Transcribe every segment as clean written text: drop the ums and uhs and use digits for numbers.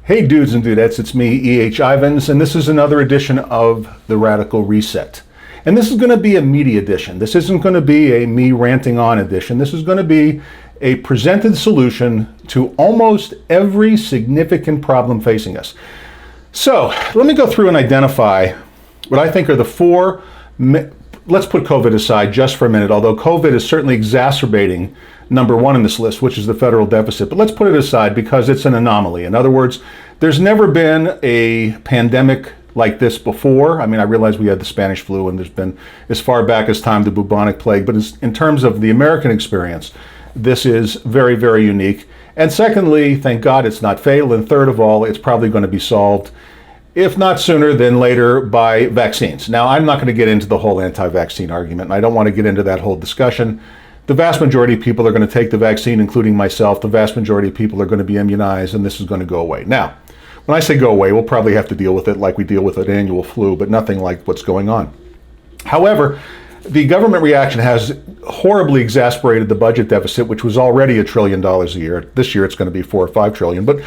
Hey dudes and dudettes, it's me, E.H. Ivins, and this is another edition of The Radical Reset. And this is going to be a meaty edition. This isn't going to be a me ranting on edition. This is going to be a presented solution to almost every significant problem facing us. So let me go through and identify what I think are the four, let's put COVID aside just for a minute, although COVID is certainly exacerbating number one in this list, which is the federal deficit. But let's put it aside because it's an anomaly. In other words, there's never been a pandemic like this before. I mean, I realize we had the Spanish flu and there's been as far back as time the bubonic plague, but in terms of the American experience, this is very, very unique. And secondly, thank God it's not fatal. And third of all, it's probably going to be solved, if not sooner than later, by vaccines. Now, I'm not going to get into the whole anti-vaccine argument, and I don't want to get into that whole discussion. The vast majority of people are going to take the vaccine, including myself. The vast majority of people are going to be immunized, and this is going to go away. Now, when I say go away, we'll probably have to deal with it like we deal with an annual flu, but nothing like what's going on. However, the government reaction has horribly exasperated the budget deficit, which was already $1 trillion a year. This year it's going to be $4 or $5 trillion. But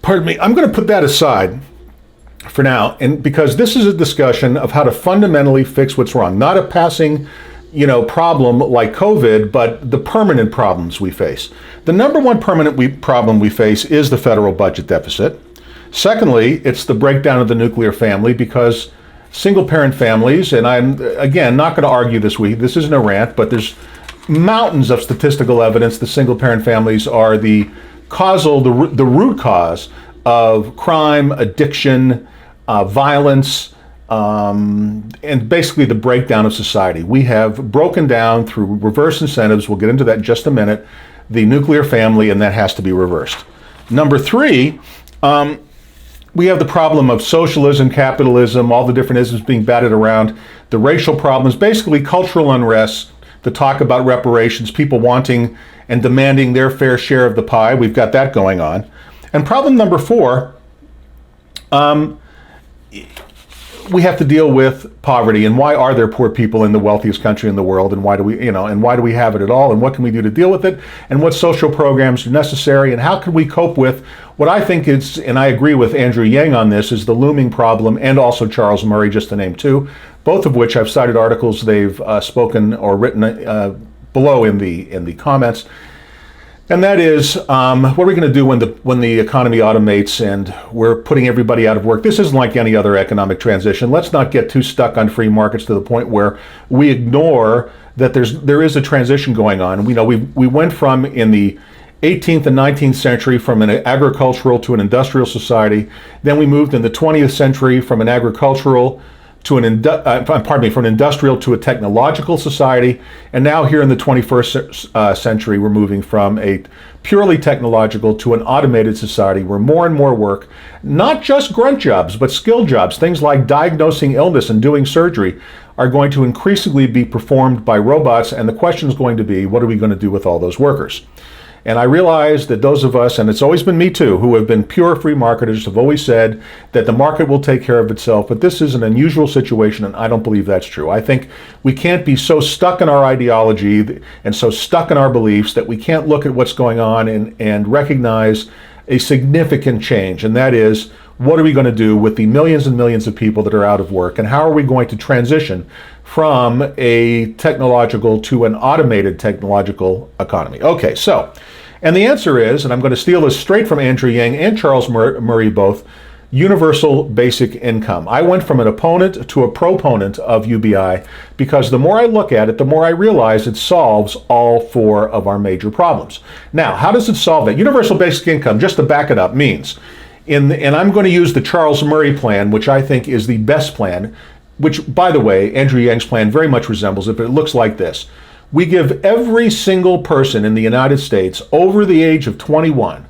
pardon me, I'm going to put that aside for now, and because this is a discussion of how to fundamentally fix what's wrong, not a passing problem like COVID, but the permanent problems we face. The number one permanent problem we face is the federal budget deficit. Secondly, it's the breakdown of the nuclear family, because single parent families, and I'm, again, not going to argue this week, this isn't a rant, but there's mountains of statistical evidence that single parent families are the causal, the root cause of crime, addiction, violence, and basically the breakdown of society. We have broken down through reverse incentives, we'll get into that in just a minute, the nuclear family, and that has to be reversed. Number three, we have the problem of socialism, capitalism, all the different isms being batted around, the racial problems, basically cultural unrest, the talk about reparations, people wanting and demanding their fair share of the pie. We've got that going on. And problem number four, we have to deal with poverty, and why are there poor people in the wealthiest country in the world, and why do we, and why do we have it at all, and what can we do to deal with it, and what social programs are necessary, and how can we cope with what I think is, and I agree with Andrew Yang on this, is the looming problem, and also Charles Murray, just to name two, both of which I've cited articles they've spoken or written below in the comments. And that is, what are we going to do when the economy automates and we're putting everybody out of work? This isn't like any other economic transition. Let's not get too stuck on free markets to the point where we ignore that there is a transition going on. We went from, in the 18th and 19th century, from an agricultural to an industrial society. Then we moved in the 20th century from an agricultural to an from an industrial to a technological society, and now here in the 21st century, we're moving from a purely technological to an automated society where more and more work, not just grunt jobs, but skilled jobs, things like diagnosing illness and doing surgery, are going to increasingly be performed by robots, and the question is going to be, what are we going to do with all those workers? And I realize that those of us, and it's always been me too, who have been pure free marketers, have always said that the market will take care of itself, but this is an unusual situation, and I don't believe that's true. I think we can't be so stuck in our ideology and so stuck in our beliefs that we can't look at what's going on and recognize a significant change, and that is, what are we going to do with the millions and millions of people that are out of work, and how are we going to transition from a technological to an automated technological economy? Okay, so, and the answer is, and I'm going to steal this straight from Andrew Yang and Charles Murray both, universal basic income. I went from an opponent to a proponent of UBI because the more I look at it, the more I realize it solves all four of our major problems. Now, how does it solve that? Universal basic income, just to back it up, means, and I'm going to use the Charles Murray plan, which I think is the best plan, which, by the way, Andrew Yang's plan very much resembles it, but it looks like this. We give every single person in the United States over the age of 21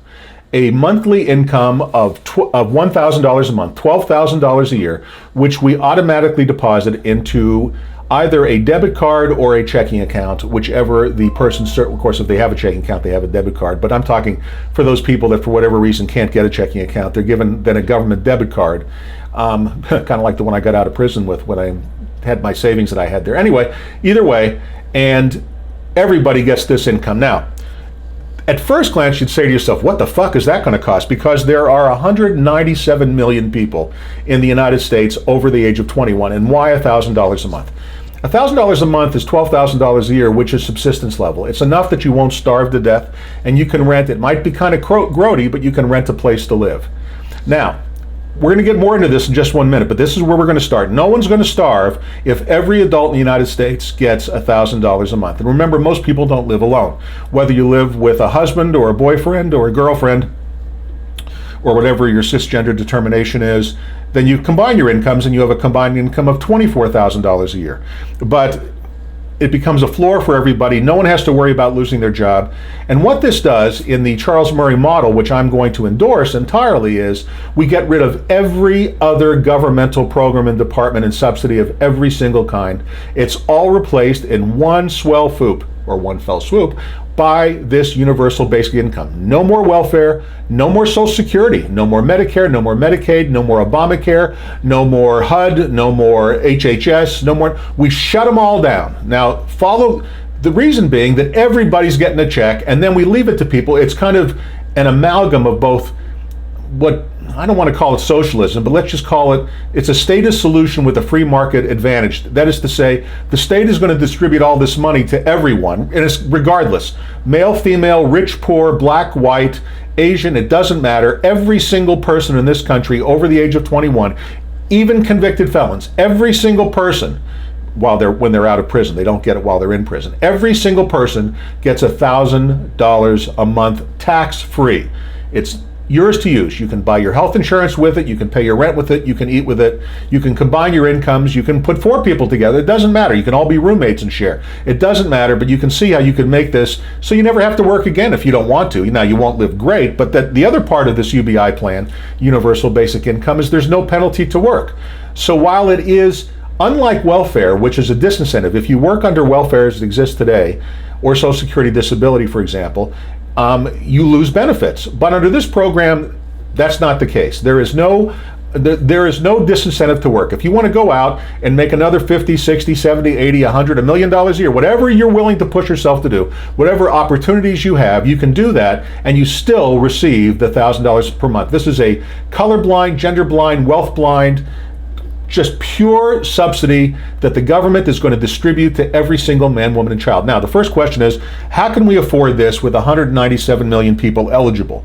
a monthly income of $1,000 a month, $12,000 a year, which we automatically deposit into either a debit card or a checking account, whichever the person, of course, if they have a checking account, they have a debit card. But I'm talking for those people that for whatever reason can't get a checking account, they're given then a government debit card, kind of like the one I got out of prison with when I had my savings that I had there. Anyway, either way, and everybody gets this income. Now, At first glance, you'd say to yourself, what the fuck is that going to cost? Because there are 197 million people in the United States over the age of 21. And why $1,000 a month? $1,000 a month is $12,000 a year, which is subsistence level. It's enough that you won't starve to death, and you can rent. It might be kind of grody, but you can rent a place to live. Now, we're going to get more into this in just 1 minute, but this is where we're going to start. No one's going to starve if every adult in the United States gets $1,000 a month. And remember, most people don't live alone. Whether you live with a husband or a boyfriend or a girlfriend or whatever your cisgender determination is, then you combine your incomes and you have a combined income of $24,000 a year. But it becomes a floor for everybody. No one has to worry about losing their job. And what this does in the Charles Murray model, which I'm going to endorse entirely, is we get rid of every other governmental program and department and subsidy of every single kind. It's all replaced in one swell swoop, or one fell swoop, by this universal basic income. No more welfare, no more Social Security, no more Medicare, no more Medicaid, no more Obamacare, no more HUD, no more HHS, no more. We shut them all down. Now, follow the reason being that everybody's getting a check, and then we leave it to people. It's kind of an amalgam of both what I don't want to call it socialism, but let's just call it, it's a statist solution with a free market advantage. That is to say, the state is going to distribute all this money to everyone, and it's regardless, male, female, rich, poor, black, white, Asian, it doesn't matter. Every single person in this country over the age of 21, even convicted felons, every single person, when they're out of prison, they don't get it while they're in prison. Every single person gets $1,000 a month tax-free. It's yours to use. You can buy your health insurance with it, you can pay your rent with it, you can eat with it, you can combine your incomes, you can put 4 people together. It doesn't matter. You can all be roommates and share. It doesn't matter, but you can see how you can make this so you never have to work again if you don't want to. Now, you won't live great, but the other part of this UBI plan, Universal Basic Income, is there's no penalty to work. So while it is unlike welfare, which is a disincentive, if you work under welfare as it exists today, or Social Security disability, for example, you lose benefits. But under this program, that's not the case. There is no disincentive to work. If you want to go out and make another 50, 60, 70, 80, $100, $1 million a year, whatever you're willing to push yourself to do, whatever opportunities you have, you can do that, and you still receive the $1,000 per month. This is a colorblind, gender blind, wealth blind, just pure subsidy that the government is going to distribute to every single man, woman, and child. Now, the first question is, how can we afford this with 197 million people eligible?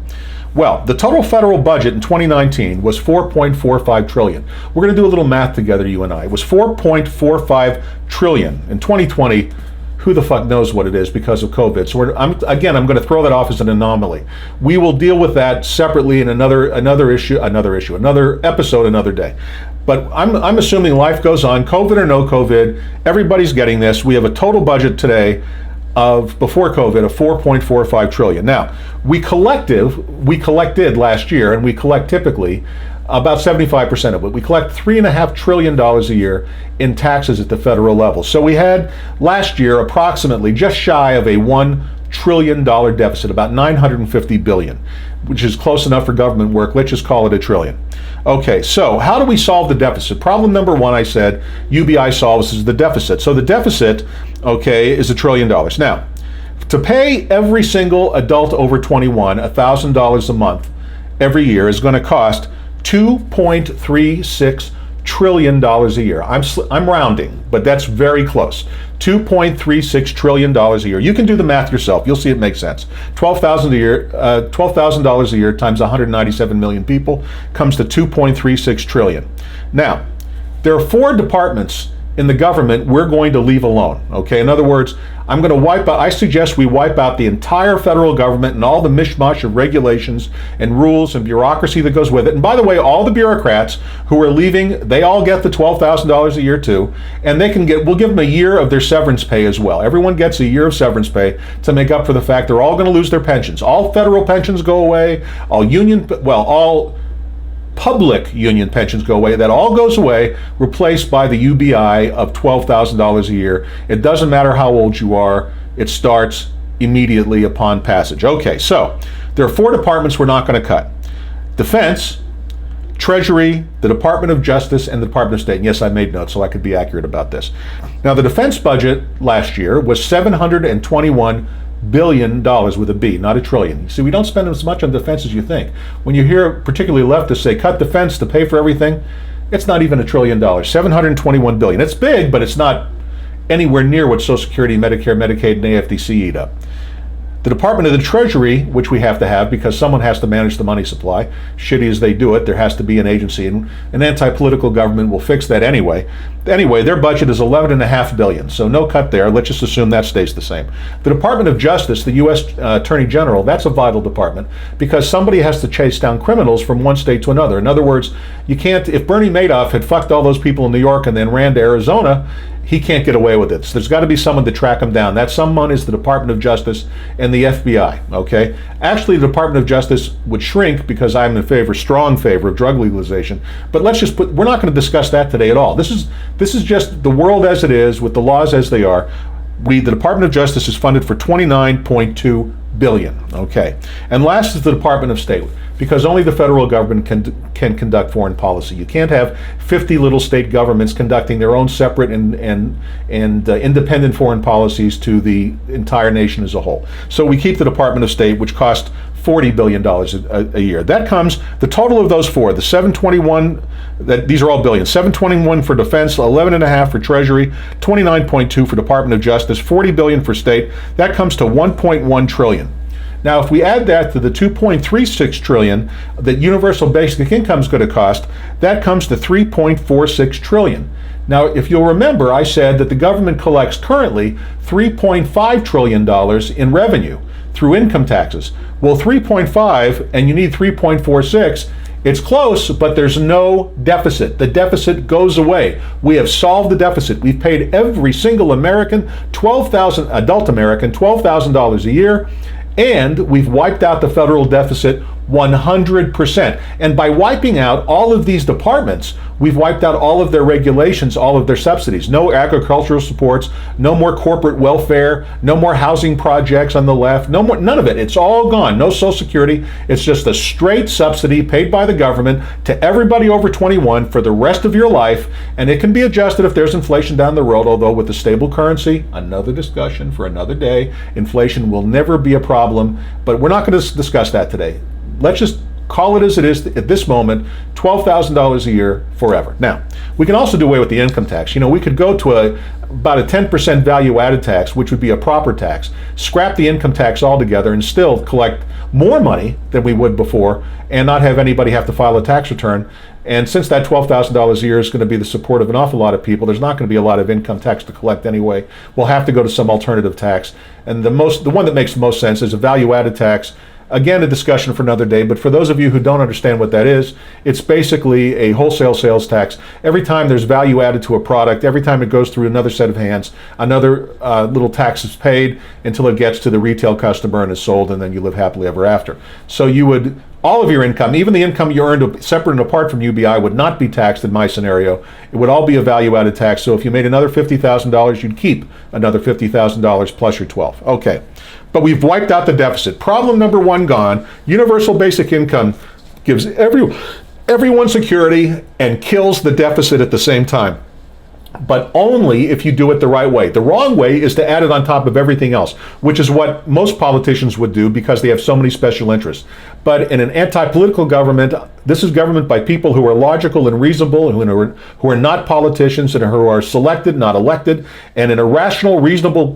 Well, the total federal budget in 2019 was $4.45 trillion. We're going to do a little math together, you and I. It was $4.45 trillion. In 2020, who the fuck knows what it is because of COVID. So I'm going to throw that off as an anomaly. We will deal with that separately in another episode, another day. But I'm assuming life goes on, COVID or no COVID, everybody's getting this. We have a total budget today before COVID of $4.45 trillion. Now, we collected last year, and we collect typically about 75% of it. We collect $3.5 trillion a year in taxes at the federal level. So we had last year approximately just shy of a $1 trillion deficit, about $950 billion, which is close enough for government work. Let's just call it a trillion. Okay, so how do we solve the deficit? Problem number one, I said, UBI solves is the deficit. So the deficit, okay, is $1 trillion. Now, to pay every single adult over 21 $1,000 a month every year is going to cost $2.36 trillion a year. I'm rounding, but that's very close. $2.36 trillion a year. You can do the math yourself. You'll see it makes sense. $12,000 a year, $12,000 a year times 197 million people comes to 2.36 trillion. Now, there are 4 departments in the government we're going to leave alone. Okay, in other words, I suggest we wipe out the entire federal government and all the mishmash of regulations and rules and bureaucracy that goes with it. And by the way, all the bureaucrats who are leaving, they all get the $12,000 a year too, and we'll give them a year of their severance pay as well. Everyone gets a year of severance pay to make up for the fact they're all going to lose their pensions. All federal pensions go away, all public union pensions go away. That all goes away, replaced by the UBI of $12,000 a year. It doesn't matter how old you are. It starts immediately upon passage. Okay, so there are 4 departments we're not going to cut. Defense, Treasury, the Department of Justice, and the Department of State. And yes, I made notes so I could be accurate about this. Now, the defense budget last year was $721 billion with a B, not a trillion. You see, we don't spend as much on defense as you think. When you hear particularly leftists say cut defense to pay for everything, it's not even $1 trillion. 721 billion. It's big, but it's not anywhere near what Social Security, Medicare, Medicaid, and AFDC eat up. The Department of the Treasury, which we have to have because someone has to manage the money supply, shitty as they do it, there has to be an agency, and an anti-political government will fix that anyway. Anyway, their budget is $11.5 billion, so no cut there. Let's just assume that stays the same. The Department of Justice, the U.S. Attorney General, that's a vital department because somebody has to chase down criminals from one state to another. In other words, you can't, if Bernie Madoff had fucked all those people in New York and then ran to Arizona, he can't get away with it. So there's got to be someone to track him down. That someone is the Department of Justice and the FBI, okay? Actually, the Department of Justice would shrink because I'm in favor, strong favor of drug legalization. But let's just put, we're not going to discuss that today at all. This is just the world as it is with the laws as they are. The Department of Justice is funded for $29.2 billion, okay? And last is the Department of State, because only the federal government can conduct foreign policy. You can't have 50 little state governments conducting their own separate and independent foreign policies to the entire nation as a whole. So we keep the Department of State, which costs $40 billion a year. That comes, the total of those four, the 721, these are all billions, 721 for defense, 11.5 for Treasury, 29.2 for Department of Justice, 40 billion for state, that comes to 1.1 trillion. Now, if we add that to the 2.36 trillion that universal basic income is going to cost, that comes to 3.46 trillion. Now, if you'll remember, I said that the government collects currently $3.5 trillion in revenue through income taxes. Well, 3.5 and you need 3.46, it's close, but there's no deficit. The deficit goes away. We have solved the deficit. We've paid every single American, adult American, $12,000 a year, and we've wiped out the federal deficit 100%. And by wiping out all of these departments, we've wiped out all of their regulations, all of their subsidies. No agricultural supports, no more corporate welfare, no more housing projects on the left, no more, none of it. It's all gone. No Social Security. It's just a straight subsidy paid by the government to everybody over 21 for the rest of your life. And it can be adjusted if there's inflation down the road, although with a stable currency, another discussion for another day. Inflation will never be a problem, but we're not going to discuss that today. Let's just call it as it is at this moment, $12,000 a year forever. Now, we can also do away with the income tax. You know, we could go to about a 10% value-added tax, which would be a proper tax, scrap the income tax altogether and still collect more money than we would before and not have anybody have to file a tax return. And since that $12,000 a year is going to be the support of an awful lot of people, there's not going to be a lot of income tax to collect anyway. We'll have to go to some alternative tax. And the one that makes the most sense is a value-added tax. Again, a discussion for another day, but for those of you who don't understand what that is, it's basically a wholesale sales tax. Every time there's value added to a product, every time it goes through another set of hands, another little tax is paid until it gets to the retail customer and is sold, and then you live happily ever after. So you would, all of your income, even the income you earned separate and apart from UBI, would not be taxed in my scenario. It would all be a value-added tax. So if you made another $50,000, you'd keep another $50,000 plus your 12. Okay. But we've wiped out the deficit. Problem number one gone. Universal basic income gives everyone security and kills the deficit at the same time. But only if you do it the right way. The wrong way is to add it on top of everything else, which is what most politicians would do because they have so many special interests. But in an anti-political government, this is government by people who are logical and reasonable, who are not politicians and who are selected, not elected. And in a rational, reasonable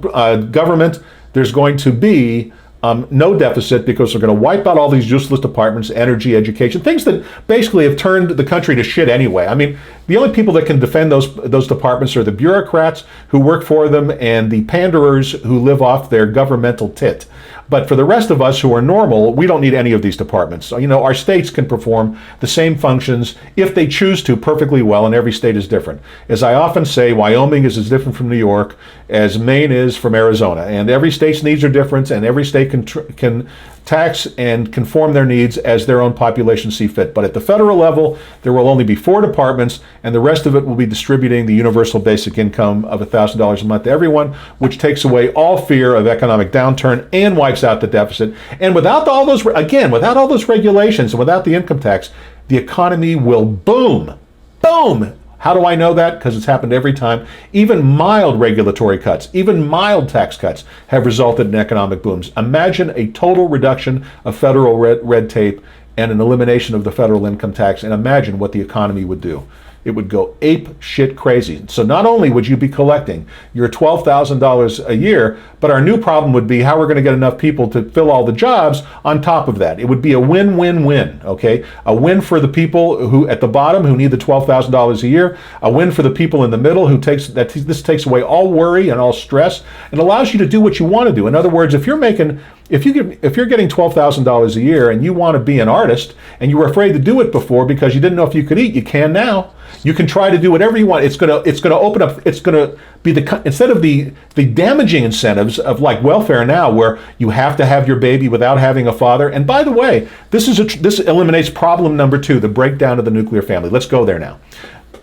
government, there's going to be no deficit because they're going to wipe out all these useless departments, energy, education, things that basically have turned the country to shit anyway. I mean, the only people that can defend those departments are the bureaucrats who work for them and the panderers who live off their governmental tit. But for the rest of us who are normal, we don't need any of these departments. So, you know, our states can perform the same functions if they choose to perfectly well, and every state is different. As I often say, Wyoming is as different from New York as Maine is from Arizona. And every state's needs are different, and every state can tax and conform their needs as their own population see fit. But at the federal level, there will only be 4 departments, and the rest of it will be distributing the universal basic income of $1,000 a month to everyone, which takes away all fear of economic downturn and wipes out the deficit. And without all those regulations and without the income tax, the economy will boom. Boom! How do I know that? Because it's happened every time. Even mild regulatory cuts, even mild tax cuts have resulted in economic booms. Imagine a total reduction of federal red tape and an elimination of the federal income tax, and imagine what the economy would do. It would go ape shit crazy. So not only would you be collecting your $12,000 a year, but our new problem would be how we're going to get enough people to fill all the jobs on top of that. It would be a win-win-win, okay? A win for the people who at the bottom who need the $12,000 a year, a win for the people in the middle who this takes away all worry and all stress and allows you to do what you want to do. In other words, if you're getting $12,000 a year and you want to be an artist and you were afraid to do it before because you didn't know if you could eat, you can now. You can try to do whatever you want. It's going to open up. It's going to be instead of the damaging incentives of like welfare now, where you have to have your baby without having a father. And by the way, this eliminates problem number 2, the breakdown of the nuclear family. Let's go there now.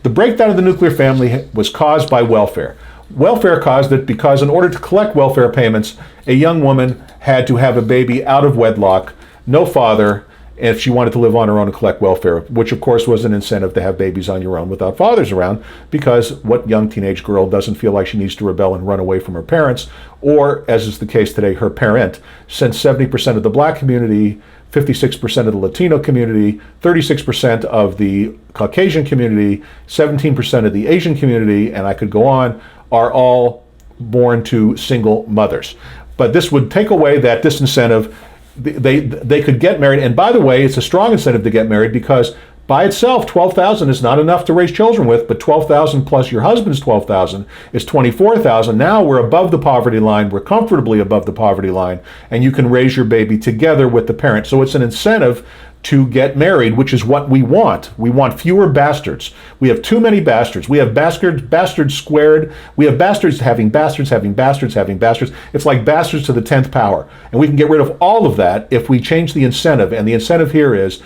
The breakdown of the nuclear family was caused by welfare. Welfare caused it because in order to collect welfare payments, a young woman had to have a baby out of wedlock, no father, if she wanted to live on her own and collect welfare, which of course was an incentive to have babies on your own without fathers around, because what young teenage girl doesn't feel like she needs to rebel and run away from her parents, or, as is the case today, her parent, since 70% of the black community, 56% of the Latino community, 36% of the Caucasian community, 17% of the Asian community, and I could go on, are all born to single mothers. But this would take away that disincentive. They could get married, and by the way, it's a strong incentive to get married because by itself, $12,000 is not enough to raise children with, but $12,000 plus your husband's $12,000 is $24,000. Now we're above the poverty line. We're comfortably above the poverty line, and you can raise your baby together with the parent. So it's an incentive to get married, which is what we want. We want fewer bastards. We have too many bastards. We have bastards squared. We have bastards having bastards, having bastards, having bastards. It's like bastards to the 10th power. And we can get rid of all of that if we change the incentive. And the incentive here is,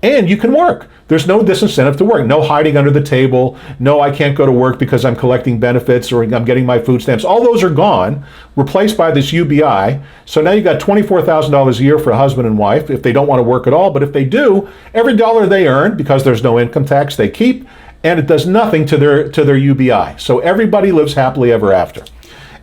and you can work. There's no disincentive to work. No hiding under the table. No, I can't go to work because I'm collecting benefits or I'm getting my food stamps. All those are gone, replaced by this UBI. So now you got $24,000 a year for a husband and wife if they don't want to work at all. But if they do, every dollar they earn, because there's no income tax, they keep, and it does nothing to their UBI. So everybody lives happily ever after.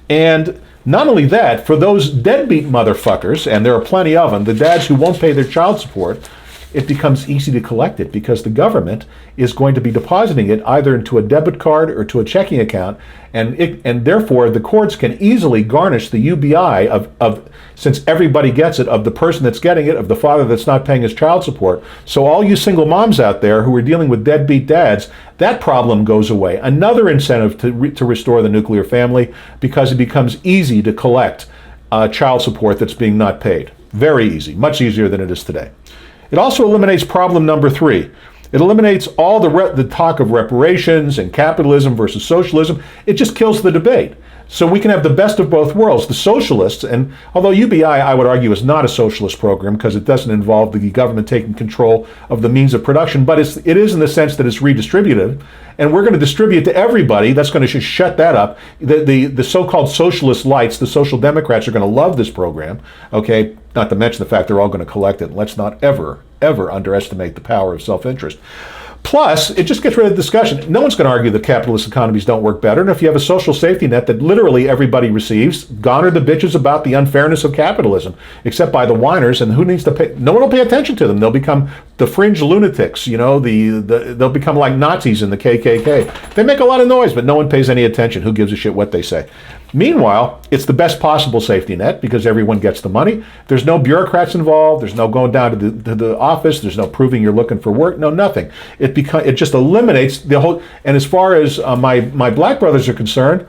And not only that, for those deadbeat motherfuckers, and there are plenty of them, the dads who won't pay their child support, it becomes easy to collect it because the government is going to be depositing it either into a debit card or to a checking account, and therefore the courts can easily garnish the UBI of since everybody gets it, of the person that's getting it, of the father that's not paying his child support. So all you single moms out there who are dealing with deadbeat dads, that problem goes away. Another incentive to restore the nuclear family, because it becomes easy to collect child support that's being not paid. Very easy, much easier than it is today. It also eliminates problem number 3. It eliminates all the talk of reparations and capitalism versus socialism. It just kills the debate. So we can have the best of both worlds. The socialists, and although UBI, I would argue, is not a socialist program because it doesn't involve the government taking control of the means of production, but it is in the sense that it's redistributive, and we're going to distribute to everybody. That's going to shut that up. The so-called socialist lights, the social democrats, are going to love this program, okay? Not to mention the fact they're all going to collect it. Let's not ever underestimate the power of self-interest. Plus, it just gets rid of the discussion. No one's going to argue that capitalist economies don't work better. And if you have a social safety net that literally everybody receives, gone are the bitches about the unfairness of capitalism, except by the whiners. And who needs to pay? No one will pay attention to them. They'll become the fringe lunatics. You know, they'll become like Nazis in the KKK. They make a lot of noise, but no one pays any attention. Who gives a shit what they say? Meanwhile, it's the best possible safety net because everyone gets the money. There's no bureaucrats involved. There's no going down to the office. There's no proving you're looking for work. No, nothing. It just eliminates the whole. And as far as my black brothers are concerned,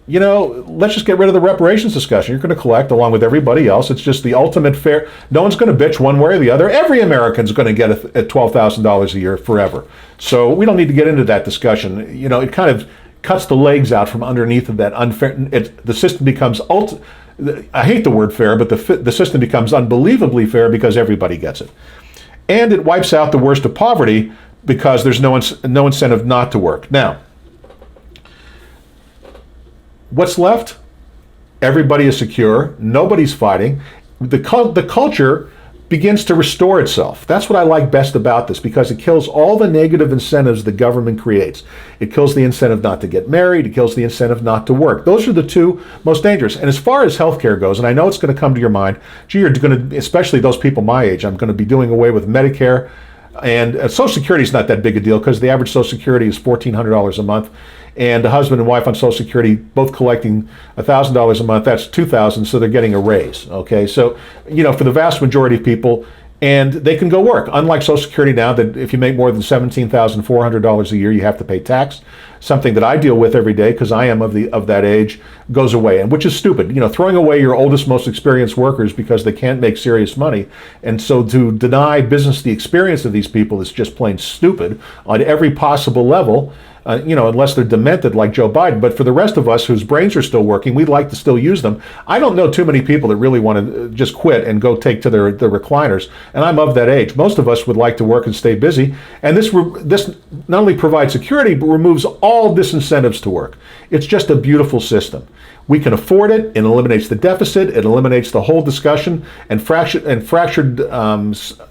you know, let's just get rid of the reparations discussion. You're going to collect along with everybody else. It's just the ultimate fair. No one's going to bitch one way or the other. Every American's going to get a $12,000 a year forever. So we don't need to get into that discussion. You know, it kind of cuts the legs out from underneath of that unfair. The system becomes I hate the word fair, but the system becomes unbelievably fair because everybody gets it, and it wipes out the worst of poverty because there's no incentive not to work. Now, what's left? Everybody is secure. Nobody's fighting. The culture begins to restore itself. That's what I like best about this, because it kills all the negative incentives the government creates. It kills the incentive not to get married. It kills the incentive not to work. Those are the two most dangerous. And as far as healthcare goes, and I know it's going to come to your mind, gee, you're going to, especially those people my age, I'm going to be doing away with Medicare. And Social Security is not that big a deal, because the average Social Security is $1,400 a month. And a husband and wife on Social Security both collecting $1,000 a month, that's $2,000, so they're getting a raise, okay? So, for the vast majority of people, and they can go work. Unlike Social Security now, that if you make more than $17,400 a year, you have to pay tax. Something that I deal with every day, because I am of that age, goes away, and which is stupid. Throwing away your oldest, most experienced workers because they can't make serious money, and so to deny business the experience of these people is just plain stupid on every possible level. Unless they're demented like Joe Biden. But for the rest of us whose brains are still working, we'd like to still use them. I don't know too many people that really want to just quit and go take to their recliners. And I'm of that age. Most of us would like to work and stay busy. And this not only provides security, but removes all disincentives to work. It's just a beautiful system. We can afford it. It eliminates the deficit. It eliminates the whole discussion and fractured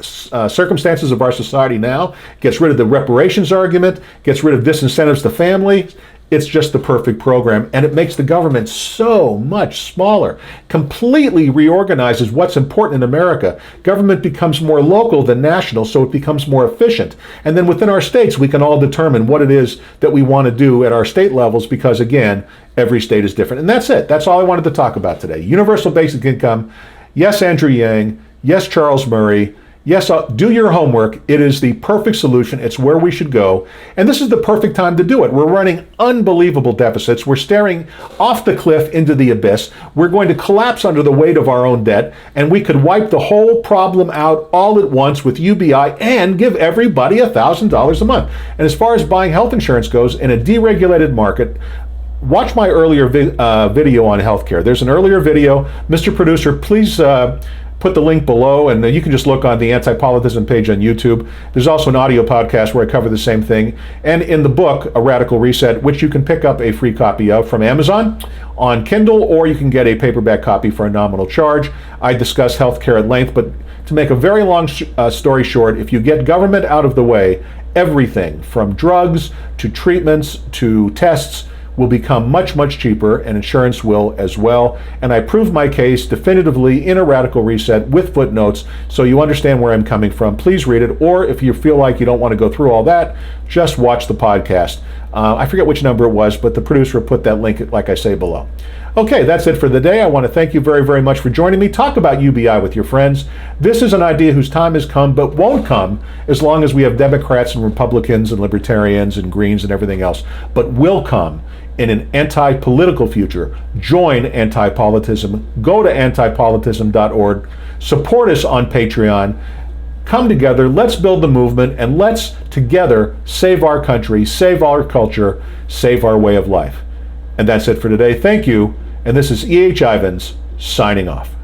circumstances of our society now. Gets rid of the reparations argument. Gets rid of disincentives to families. It's just the perfect program, and it makes the government so much smaller. Completely reorganizes what's important in America. Government becomes more local than national, so it becomes more efficient. And then within our states, we can all determine what it is that we want to do at our state levels, because again, every state is different. And that's it. That's all I wanted to talk about today. Universal basic income. Yes, Andrew Yang. Yes, Charles Murray. Yes, do your homework. It is the perfect solution. It's where we should go. And this is the perfect time to do it. We're running unbelievable deficits. We're staring off the cliff into the abyss. We're going to collapse under the weight of our own debt. And we could wipe the whole problem out all at once with UBI and give everybody $1,000 a month. And as far as buying health insurance goes, in a deregulated market, watch my earlier video on healthcare. There's an earlier video. Mr. Producer, please put the link below, and you can just look on the Antipolitism page on YouTube. There's also an audio podcast where I cover the same thing. And in the book, A Radical Reset, which you can pick up a free copy of from Amazon on Kindle, or you can get a paperback copy for a nominal charge. I discuss healthcare at length, but to make a very long story short, if you get government out of the way, everything from drugs to treatments to tests will become much, much cheaper, and insurance will as well. And I prove my case definitively in A Radical Reset with footnotes, so you understand where I'm coming from. Please read it, or if you feel like you don't want to go through all that, just watch the podcast. I forget which number it was, but the producer put that link, like I say, below. Okay, that's it for the day. I want to thank you very, very much for joining me. Talk about UBI with your friends. This is an idea whose time has come, but won't come as long as we have Democrats and Republicans and Libertarians and Greens and everything else, but will come in an anti-political future. Join Antipolitism. Go to antipolitism.org. Support us on Patreon. Come together, let's build the movement, and let's together save our country, save our culture, save our way of life. And that's it for today. Thank you. And this is E.H. Ivins signing off.